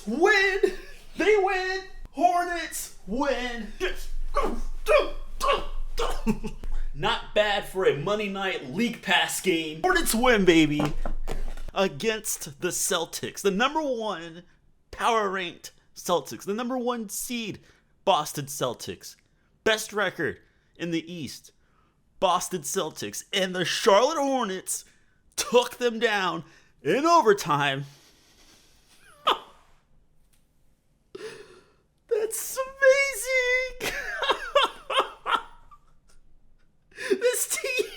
Hornets win! They win! Hornets win! Not bad for a Monday night League Pass game. Hornets win, baby! Against the Celtics. The number one power-ranked Celtics. The number one seed Boston Celtics. Best record in the East. Boston Celtics. And the Charlotte Hornets took them down in overtime. That's amazing! This team...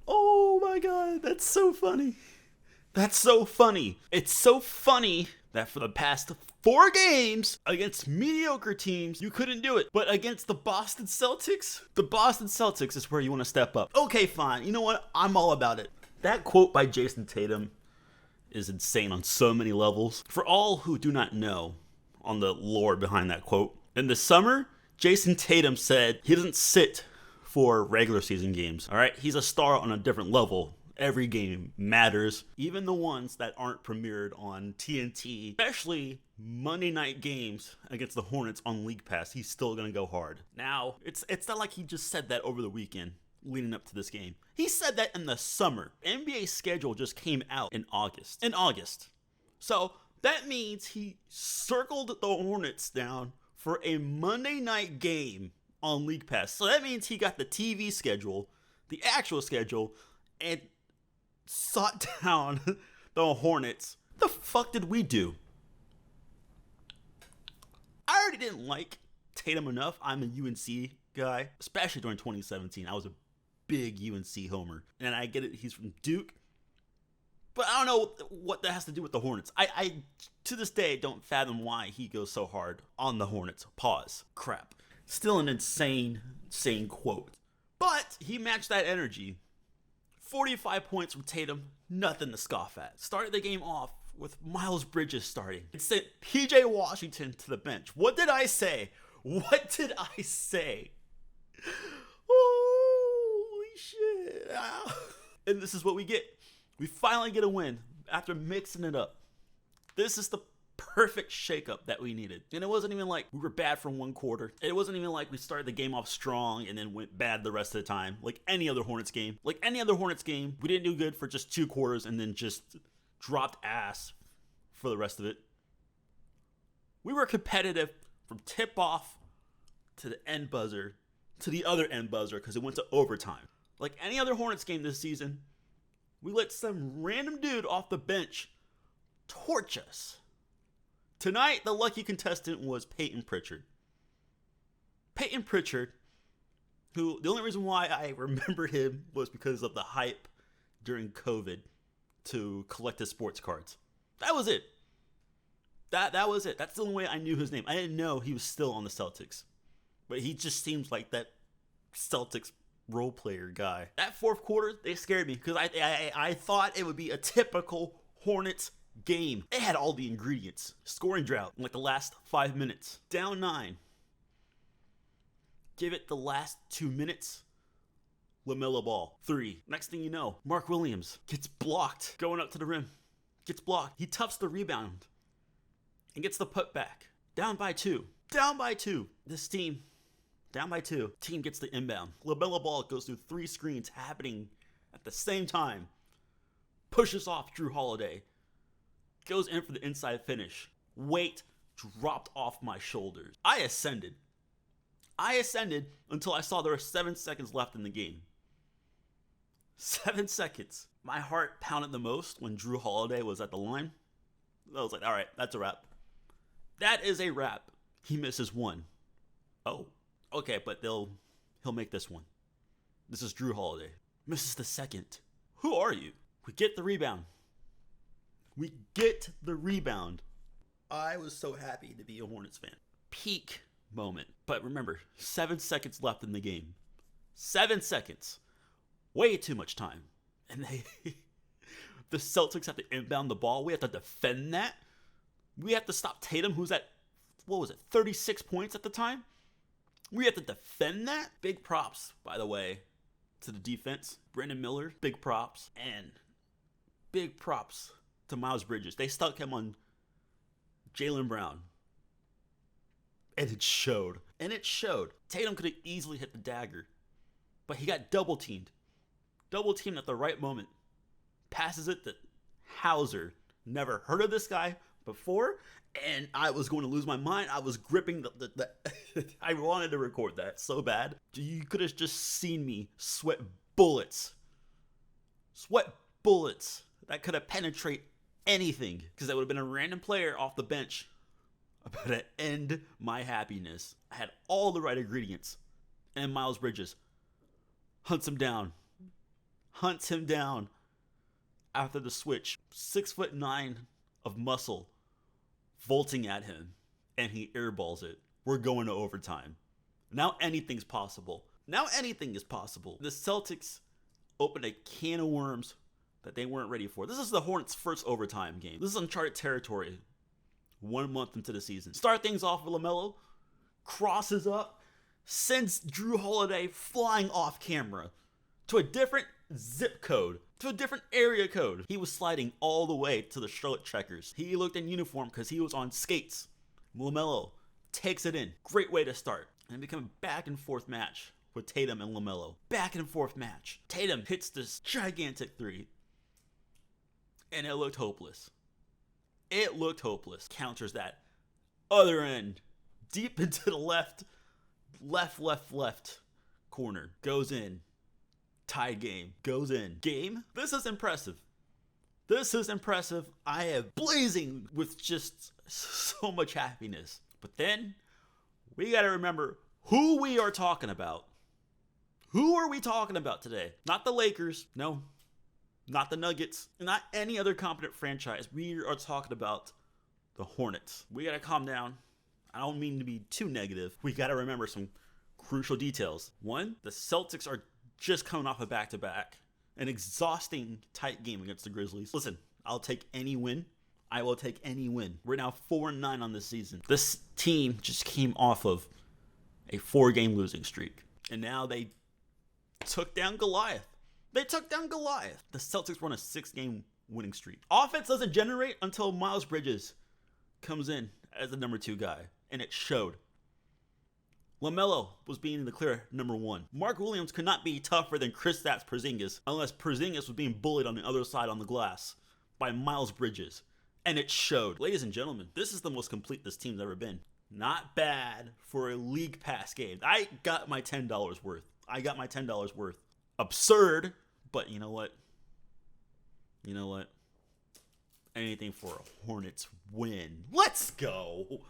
Oh my god, that's so funny. That's so funny. It's so funny that for the past 4 games against mediocre teams, you couldn't do it. But against the Boston Celtics is where you want to step up. Okay, fine. You know what? I'm all about it. That quote by Jason Tatum is insane on so many levels. For all who do not know on the lore behind that quote, in the summer, Jason Tatum said he doesn't sit for regular season games. All right, he's a star on a different level. Every game matters, even the ones that aren't premiered on TNT, especially Monday night games against the Hornets on League Pass. He's still gonna go hard. Now, it's not like he just said that over the weekend leading up to this game. He said that in the summer. NBA schedule just came out in August. So that means he circled the Hornets down for a Monday night game on League Pass. So that means he got the TV schedule, the actual schedule, and sought down the Hornets. The fuck did we do? I already didn't like Tatum enough. I'm a UNC guy, especially during 2017. I was a big UNC homer. And I get it, he's from Duke. But I don't know what that has to do with the Hornets. I to this day, don't fathom why he goes so hard on the Hornets. Pause. Crap. Still an insane quote. But he matched that energy. 45 points from Tatum, nothing to scoff at. Started the game off with Miles Bridges starting. It sent PJ Washington to the bench. What did I say? Holy shit. And this is what we get. We finally get a win after mixing it up. This is the perfect shakeup that we needed. And it wasn't even like we were bad for one quarter. It wasn't even like we started the game off strong and then went bad the rest of the time. Like any other Hornets game. We didn't do good for just 2 quarters and then just dropped ass for the rest of it. We were competitive from tip-off to the end buzzer to the other end buzzer because it went to overtime. Like any other Hornets game this season, we let some random dude off the bench torch us. Tonight, the lucky contestant was Peyton Pritchard. Peyton Pritchard, who the only reason why I remember him was because of the hype during COVID to collect his sports cards. That was it. That was it. That's the only way I knew his name. I didn't know he was still on the Celtics. But he just seems like that Celtics role player guy. That fourth quarter, they scared me because I thought it would be a typical Hornets game. They had all the ingredients. Scoring drought in like the last 5 minutes. Down 9. Give it the last 2 minutes. LaMelo Ball. 3. Next thing you know, Mark Williams gets blocked. Going up to the rim. Gets blocked. He toughs the rebound. And gets the putback. Down by 2. This team, down by 2. Team gets the inbound. LaMelo Ball goes through 3 screens happening at the same time. Pushes off Drew Holiday. Goes in for the inside finish. Weight dropped off my shoulders. I ascended until I saw there were 7 seconds left in the game. 7 seconds. My heart pounded the most when Drew Holiday was at the line. I was like, all right, that's a wrap. That is a wrap. He misses 1. Oh, okay, but he'll make this one. This is Drew Holiday. Misses the second. Who are you? We get the rebound. I was so happy to be a Hornets fan. Peak moment. But remember, 7 seconds left in the game. 7 seconds. Way too much time. And the Celtics have to inbound the ball. We have to defend that. We have to stop Tatum, who's at, 36 points at the time? We have to defend that. Big props, by the way, to the defense. Brandon Miller, big props. And big props to Miles Bridges. They stuck him on Jaylen Brown. And it showed. Tatum could have easily hit the dagger. But he got double teamed. Double teamed at the right moment. Passes it to Hauser. Never heard of this guy before. And I was going to lose my mind. I was gripping the I wanted to record that so bad. You could have just seen me sweat bullets. That could have penetrated anything. Because that would have been a random player off the bench. About to end my happiness. I had all the right ingredients. And Miles Bridges hunts him down. After the switch. 6'9" of muscle. Vaulting at him. And he airballs it. We're going to overtime. Now anything's possible. The Celtics opened a can of worms that they weren't ready for. This is the Hornets' first overtime game. This is uncharted territory. 1 month into the season. Start things off with LaMelo. Crosses up. Sends Drew Holiday flying off camera to a different zip code. To a different area code. He was sliding all the way to the Charlotte checkers. He looked in uniform because he was on skates. LaMelo takes it in. Great way to start. And it became a back and forth match with Tatum and LaMelo. Tatum hits this gigantic three. And it looked hopeless. Counters that other end. Deep into the left corner. Goes in. Tied game. Goes in. Game. This is impressive. I am blazing with just so much happiness. But then, we got to remember who we are talking about. Who are we talking about today? Not the Lakers. No. Not the Nuggets. Not any other competent franchise. We are talking about the Hornets. We got to calm down. I don't mean to be too negative. We got to remember some crucial details. One, the Celtics are just coming off a back-to-back. An exhausting tight game against the Grizzlies. Listen, I'll take any win. I will take any win. We're now 4-9 on this season. This team just came off of a 4-game losing streak. And now they took down Goliath. The Celtics run a 6-game winning streak. Offense doesn't generate until Miles Bridges comes in as the number 2 guy. And it showed. LaMelo was being the clear number 1. Mark Williams could not be tougher than Kristaps Porzingis unless Porzingis was being bullied on the other side on the glass by Miles Bridges. And it showed. Ladies and gentlemen, this is the most complete this team's ever been. Not bad for a league pass game. I got my $10 worth. Absurd, but you know what? Anything for a Hornets win. Let's go!